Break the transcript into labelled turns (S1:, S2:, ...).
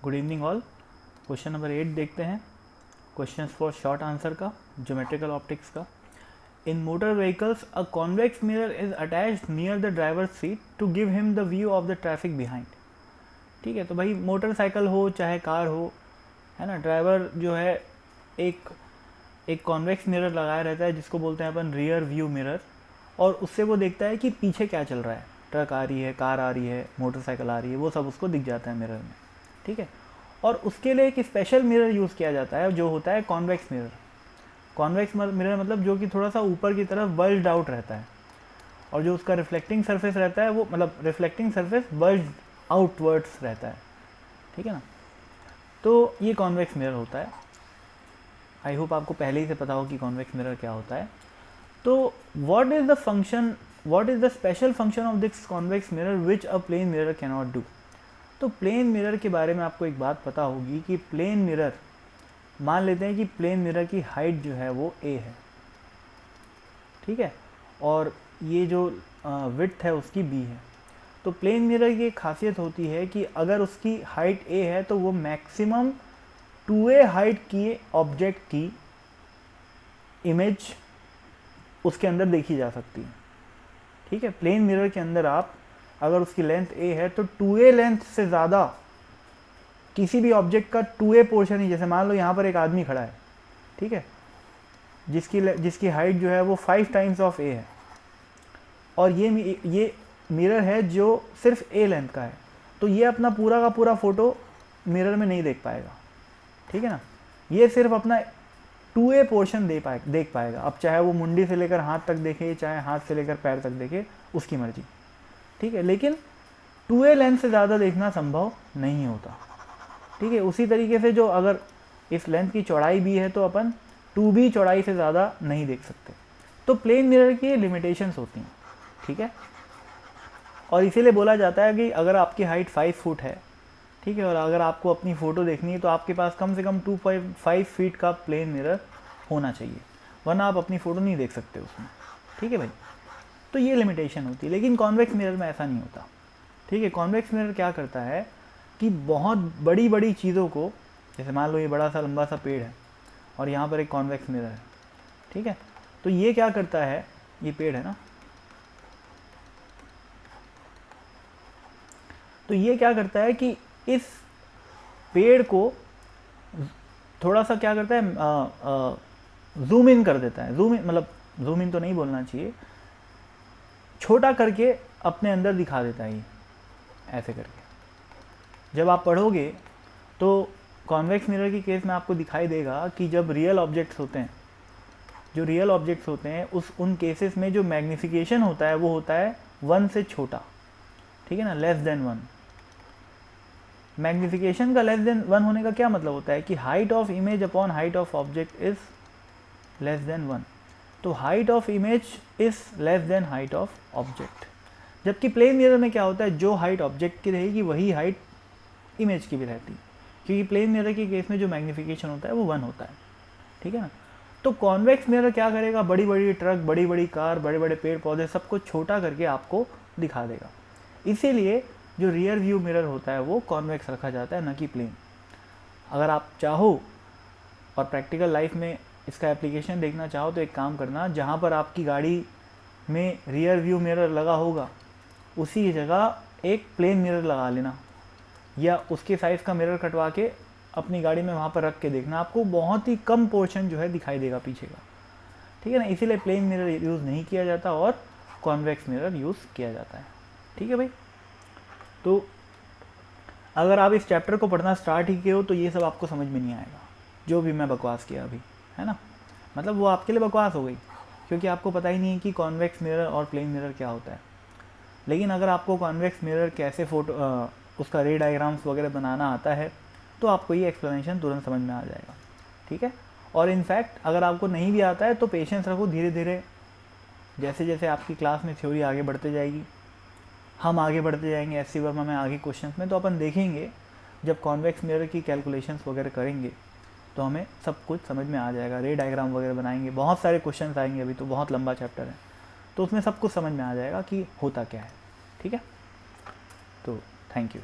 S1: Good evening all. Question number 8 देखते हैं, questions for short answer का, ज्योमेट्रिकल ऑप्टिक्स का। In motor vehicles a convex mirror is attached near the driver seat to give him the view of the traffic behind. ठीक है, तो भाई motorcycle हो चाहे कार हो, है ना, ड्राइवर जो है एक कॉन्वेक्स मिरर लगाया रहता है जिसको बोलते हैं अपन रियर व्यू मिरर, और उससे वो देखता है कि पीछे क्या चल रहा है, ट्रक आ रही है, कार आ रही है, मोटरसाइकिल आ रही है, वो सब उसको दिख जाता है मिरर में। ठीक है, और उसके लिए एक स्पेशल मिरर यूज़ किया जाता है जो होता है कॉन्वेक्स मिरर। कॉन्वेक्स मिरर मतलब जो कि थोड़ा सा ऊपर की तरफ बल्ज्ड आउट रहता है, और जो उसका रिफ्लेक्टिंग सरफेस रहता है वो मतलब रिफ्लेक्टिंग सरफेस बल्ज्ड आउटवर्ड्स रहता है। ठीक है ना, तो ये कॉन्वेक्स मिरर होता है। आई होप आपको पहले ही से पता हो कि कॉन्वेक्स मिरर क्या होता है। तो what is the special function of this convex mirror which a plane mirror can not do. तो प्लेन मिरर के बारे में आपको एक बात पता होगी कि प्लेन मिरर, मान लेते हैं कि प्लेन मिरर की हाइट जो है वो a है, ठीक है, और ये जो विड्थ है उसकी b है। तो प्लेन मिरर की एक खासियत होती है कि अगर उसकी हाइट a है तो वो मैक्सिमम 2a हाइट की ऑब्जेक्ट की इमेज उसके अंदर देखी जा सकती है। ठीक है, प्लेन मिरर के अंदर आप अगर उसकी लेंथ a है तो 2a लेंथ से ज़्यादा किसी भी ऑब्जेक्ट का 2a पोर्शन ही, जैसे मान लो यहाँ पर एक आदमी खड़ा है, ठीक है, जिसकी हाइट जो है वो 5 टाइम्स ऑफ a है, और ये मिरर है जो सिर्फ a लेंथ का है, तो ये अपना पूरा का पूरा फोटो मिरर में नहीं देख पाएगा। ठीक है ना, ये सिर्फ अपना 2a पोर्शन देख पाएगा। अब चाहे वो मुंडी से लेकर हाथ तक देखे, चाहे हाथ से लेकर पैर तक देखे, उसकी मर्जी। ठीक है, लेकिन 2a लेंथ से ज़्यादा देखना संभव नहीं होता। ठीक है, उसी तरीके से जो अगर इस लेंथ की चौड़ाई भी है तो अपन 2b चौड़ाई से ज़्यादा नहीं देख सकते। तो प्लेन मिरर की लिमिटेशंस होती हैं। ठीक है, और इसीलिए बोला जाता है कि अगर आपकी हाइट 5 फुट है, ठीक है, और अगर आपको अपनी फ़ोटो देखनी है तो आपके पास कम से कम 2.5 फीट का प्लेन मिरर होना चाहिए, वरना आप अपनी फ़ोटो नहीं देख सकते उसमें। ठीक है भाई, तो ये लिमिटेशन होती है। लेकिन कॉन्वेक्स मिरर में ऐसा नहीं होता। ठीक है, कॉन्वेक्स मिरर क्या करता है कि बहुत बड़ी बड़ी चीज़ों को, जैसे मान लो ये बड़ा सा लंबा सा पेड़ है और यहाँ पर एक कॉन्वेक्स मिरर है, ठीक है, तो ये क्या करता है, ये पेड़ है ना, तो ये क्या करता है कि इस पेड़ को थोड़ा सा क्या करता है, जूम इन कर देता है। जूम इन मतलब जूम इन तो नहीं बोलना चाहिए, छोटा करके अपने अंदर दिखा देता है ये, ऐसे करके। जब आप पढ़ोगे तो कॉन्वेक्स मिरर की केस में आपको दिखाई देगा कि जब रियल ऑब्जेक्ट्स होते हैं, जो रियल ऑब्जेक्ट्स होते हैं उन केसेस में जो मैग्नीफिकेशन होता है वो होता है 1 से छोटा। ठीक है ना, लेस देन 1। मैग्नीफिकेशन का लेस देन 1 होने का क्या मतलब होता है कि height of image upon height of object is less than 1। तो height of image is less than height of object. जबकि प्लेन मिरर में क्या होता है, जो हाइट ऑब्जेक्ट की रहेगी वही हाइट इमेज की भी रहती है, क्योंकि प्लेन मिरर के केस में जो मैग्नीफिकेशन होता है वो 1 होता है। ठीक है ना, तो कॉन्वेक्स मिरर क्या करेगा, बड़ी बड़ी ट्रक, बड़ी बड़ी कार, बड़े बड़े पेड़ पौधे, सबको छोटा करके आपको दिखा देगा। इसीलिए जो रियर व्यू मिरर होता है वो कॉन्वेक्स रखा जाता है, न कि प्लेन। अगर आप चाहो और प्रैक्टिकल लाइफ में इसका एप्लीकेशन देखना चाहो तो एक काम करना, जहाँ पर आपकी गाड़ी में रियर व्यू मिरर लगा होगा उसी जगह एक प्लेन मिरर लगा लेना, या उसके साइज़ का मिरर कटवा के अपनी गाड़ी में वहाँ पर रख के देखना, आपको बहुत ही कम पोर्शन जो है दिखाई देगा पीछे का। ठीक है ना, इसीलिए प्लेन मिरर यूज़ नहीं किया जाता और कॉन्वेक्स मिरर यूज़ किया जाता है। ठीक है भाई, तो अगर आप इस चैप्टर को पढ़ना स्टार्ट ही किए हो तो ये सब आपको समझ में नहीं आएगा, जो भी मैं बकवास किया अभी, है ना, मतलब वो आपके लिए बकवास हो गई, क्योंकि आपको पता ही नहीं है कि कॉन्वेक्स मिरर और प्लेन मिरर क्या होता है। लेकिन अगर आपको कॉन्वेक्स मिरर कैसे उसका रे डायग्राम्स वगैरह बनाना आता है तो आपको ये एक्सप्लेनेशन तुरंत समझ में आ जाएगा। ठीक है, और इनफैक्ट अगर आपको नहीं भी आता है तो पेशेंस रखो, धीरे धीरे जैसे जैसे आपकी क्लास में थ्योरी आगे बढ़ते जाएगी, हम आगे बढ़ते जाएंगे एससी वर्मा में आगे क्वेश्चंस में, तो अपन देखेंगे जब कॉन्वेक्स मिरर की कैलकुलेशंस वगैरह करेंगे तो हमें सब कुछ समझ में आ जाएगा। रे डायग्राम वगैरह बनाएंगे, बहुत सारे क्वेश्चंस आएंगे, अभी तो बहुत लंबा चैप्टर है, तो उसमें सब कुछ समझ में आ जाएगा कि होता क्या है। ठीक है, तो थैंक यू।